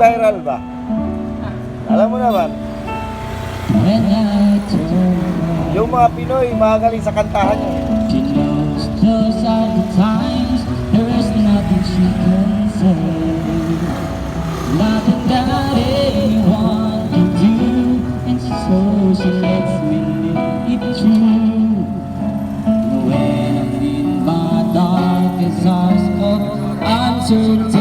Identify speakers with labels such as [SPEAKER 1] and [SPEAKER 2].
[SPEAKER 1] viral ba? Alam mo naman, yung mga Pinoy, magaling sa kantahan yun.
[SPEAKER 2] She knows those are the times there is nothing she can say, nothing that anyone can do, and so she lets me live it true. When I'm in my darkest hours of uncertainty,